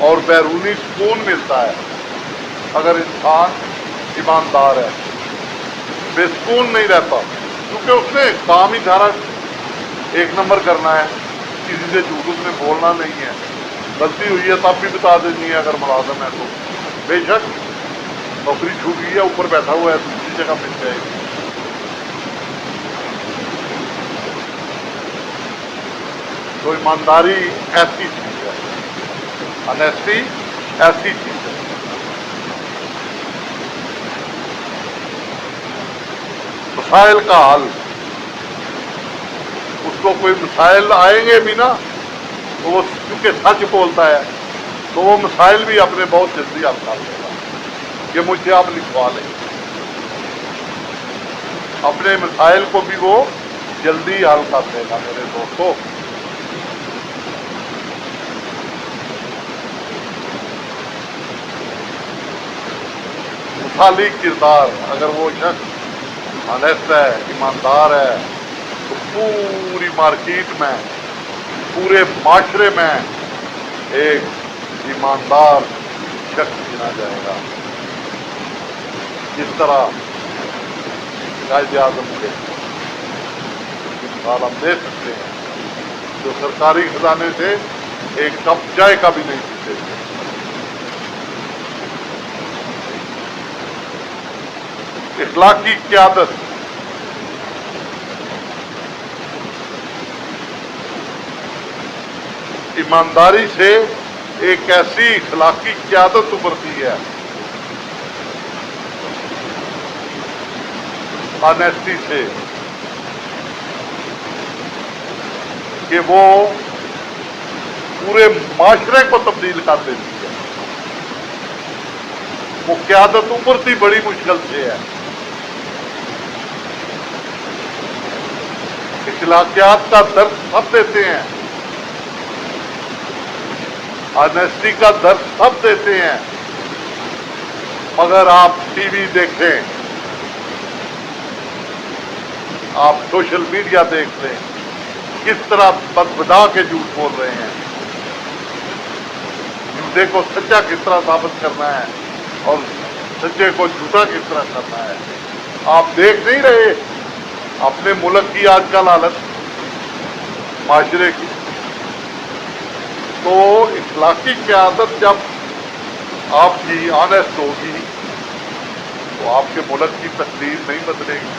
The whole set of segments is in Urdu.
اور بیرونی سکون ملتا ہے اگر انسان ایماندار ہے. بے سکون نہیں رہتا کیونکہ اس نے کام ہی سارا ایک نمبر کرنا ہے, کسی سے جھوٹ اس نے بولنا نہیں ہے, غلطی ہوئی ہے تب بھی بتا دینی ہے اگر ملازم ہے تو. بے شک نوکری چھوٹ گئی ہے, اوپر بیٹھا ہوا ہے, دوسری جگہ مل جائے گی. تو ایمانداری ایسی چیز ہے, آنیسٹی ایسی چیز ہے. مسائل کا حل, اس کو کوئی مسائل آئیں گے بھی نا تو وہ کیونکہ سچ بولتا ہے تو وہ مسائل بھی اپنے بہت جلدی حل کر دے گا. یہ مجھ سے آپ لکھوا لیں, اپنے مسائل کو بھی وہ جلدی حل کر دے گا میرے دوستوں. مثالی کردار اگر وہ شخص آنیسٹ ہے, ایماندار ہے, تو پوری مارکیٹ میں, پورے معاشرے میں ایک ایماندار شخص گنا جائے گا. جس طرح قائد اعظم کے مثال ہم دے سکتے ہیں, جو سرکاری خزانے سے ایک کپ چائے کا بھی نہیں پیتے تھے. اخلاقی قیادت, ایمانداری سے ایک ایسی اخلاقی قیادت ابھرتی ہے, آنیسٹی سے, کہ وہ پورے معاشرے کو تبدیل کر دیتی ہے. وہ قیادت ابھرتی بڑی مشکل سے ہے. اخلاقیات کا درس سب دیتے ہیں, آنیسٹی کا درس سب دیتے ہیں, مگر آپ ٹی وی دیکھیں, آپ سوشل میڈیا دیکھ لیں, کس طرح بدبدا کے جھوٹ بول رہے ہیں. جھوٹے کو سچا کس طرح ثابت کرنا ہے اور سچے کو جھوٹا کس طرح کرنا ہے. آپ دیکھ نہیں رہے اپنے ملک کی آج کل حالت, معاشرے کی. تو اخلاقی قیادت جب آپ کی آنیسٹ ہوگی تو آپ کے ملک کی تقدیر نہیں بدلے گی.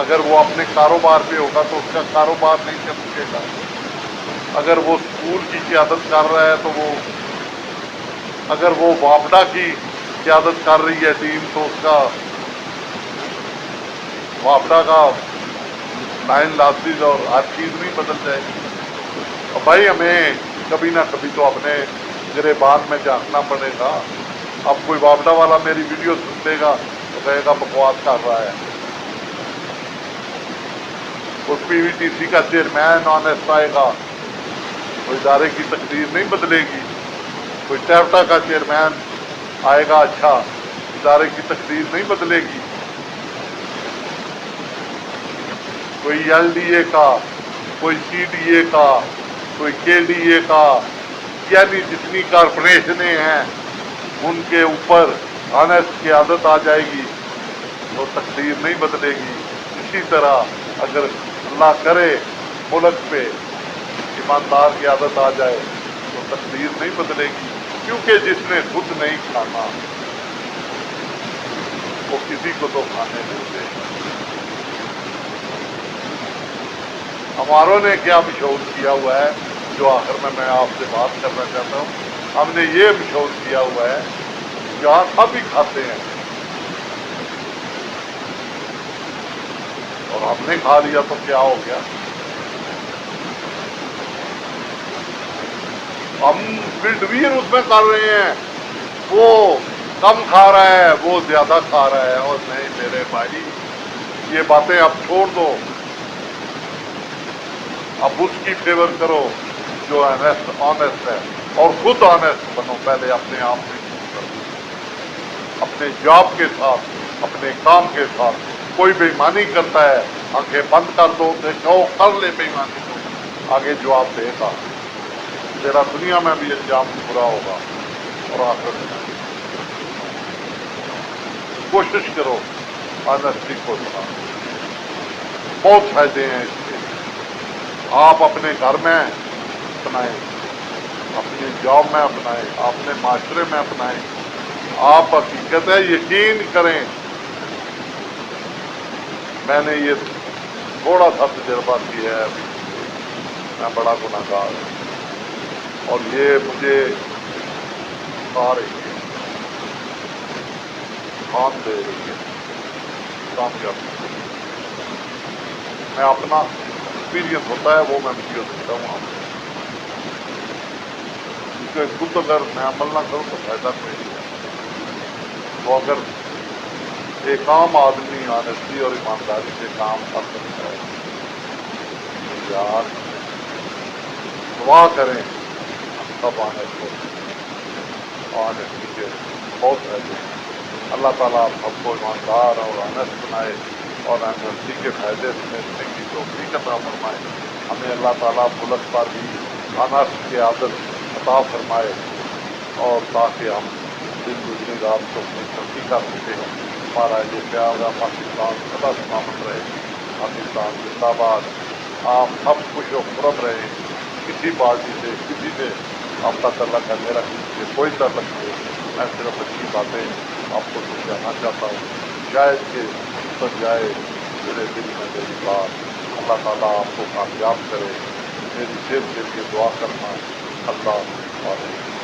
اگر وہ اپنے کاروبار پہ ہوگا تو اس کا کاروبار نہیں چل سکے گا. اگر وہ اسکول کی قیادت کر رہا ہے تو وہ, اگر وہ واپڈا کی قیادت کر رہی ہے ٹیم, تو اس کا واپڈا کا لائن لاسز اور ہر چیز نہیں بدل جائے گی. اور بھائی ہمیں کبھی نہ کبھی تو اپنے گریبان میں جھانکنا پڑے گا. اب کوئی واپڈا والا میری ویڈیو سن لے گا تو کہے گا بکواس کر رہا ہے. کوئی پی وی ٹی سی کا چیئرمین آنیسٹ آئے گا تو ادارے کی تقدیر نہیں بدلے گی. کوئی ٹیپٹا کا چیئرمین آئے گا, اچھا, ادارے کی تقدیر نہیں بدلے گی. کوئی ایل ڈی اے کا, کوئی سی ڈی اے کا, کوئی کے ڈی اے کا, یعنی جتنی کارپوریشنیں ہیں ان کے اوپر آنیسٹ کی عادت آ جائے گی تو تقدیر نہیں بدلے گی. اسی طرح اگر اللہ کرے ملک پہ ایماندار کی عادت آ جائے تو تقدیر نہیں بدلے گی. کیونکہ جس نے خود نہیں کھانا وہ کسی کو تو کھانے نہیں دے. ہماروں نے کیا مشہور کیا ہوا ہے, جو آخر میں آپ سے بات کرنا چاہتا ہوں, ہم نے یہ مشہور کیا ہوا ہے جہاں سب ہی کھاتے ہیں اور ہم نے کھا لیا تو کیا ہو گیا. ہم بلڈویر اس میں کر رہے ہیں, وہ کم کھا رہا ہے وہ زیادہ کھا رہا ہے. اور نہیں میرے بھائی, یہ باتیں اب چھوڑ دو, اب اس کی فیور کرو جو آنیسٹ ہے, اور خود آنیسٹ بنو. پہلے اپنے آپ میں اپنے جاب کے ساتھ, اپنے کام کے ساتھ. کوئی بےایمانی کرتا ہے آنکھیں بند کر دو, دیکھو کر لے بےایمانی, تو آگے جواب دے گا. تیرا دنیا میں بھی انجام برا ہوگا اور آخرت میں کوشش کرو آنےسٹی کو سنا. بہت فائدے ہیں اس کے. آپ اپنے گھر میں اپنائیں, اپنی جاب میں اپنائیں, اپنے معاشرے میں اپنائیں. آپ حقیقت ہے یقین کریں, میں نے یہ تھوڑا سا تجربہ کیا ہے ابھی, میں بڑا گناہگار ہوں اور یہ مجھے کھا رہی ہے, کام دے رہی ہے, کامیاب. میں اپنا ایکسپیرئنس ہوتا ہے وہ میں ویڈیو دیتا ہوں آپ کو, کیونکہ خود اگر میں عمل نہ کروں تو فائدہ کوئی نہیں ہے. تو اگر ایک عام آدمی آنےسٹی اور ایمانداری سے کام کر سکتا ہے تو یار دعا کریں سب آنےسٹی کے بہت فائدے ہیں. اللہ تعالیٰ آپ سب کو ایماندار اور آنےسٹ بنائے اور آنےسٹی کے فائدے سمجھنے کی توفیق عطا فرمائے. ہمیں اللہ تعالیٰ ملک پر بھی آنےسٹ کی عادت عطا فرمائے اور تاکہ ہم دن گزری رات کو اپنی ترقی کر سکیں. ہمارا یہ پیارا پاکستان سدا سلامت رہے. پاکستان زندہ باد. آپ سب خوش و خرم رہیں. کسی پارٹی سے کسی سے آپ کا تعلق ہے, میرا کسی سے کوئی تعلق نہیں. میں صرف اچھی باتیں آپ کو سمجھانا چاہتا ہوں, شاید کہ اتر جائے میرے دل میں میری بات. اللہ تعالیٰ آپ کو کامیاب کرے. میری صحت کے لیے دعا کرنا. اللہ حافظ.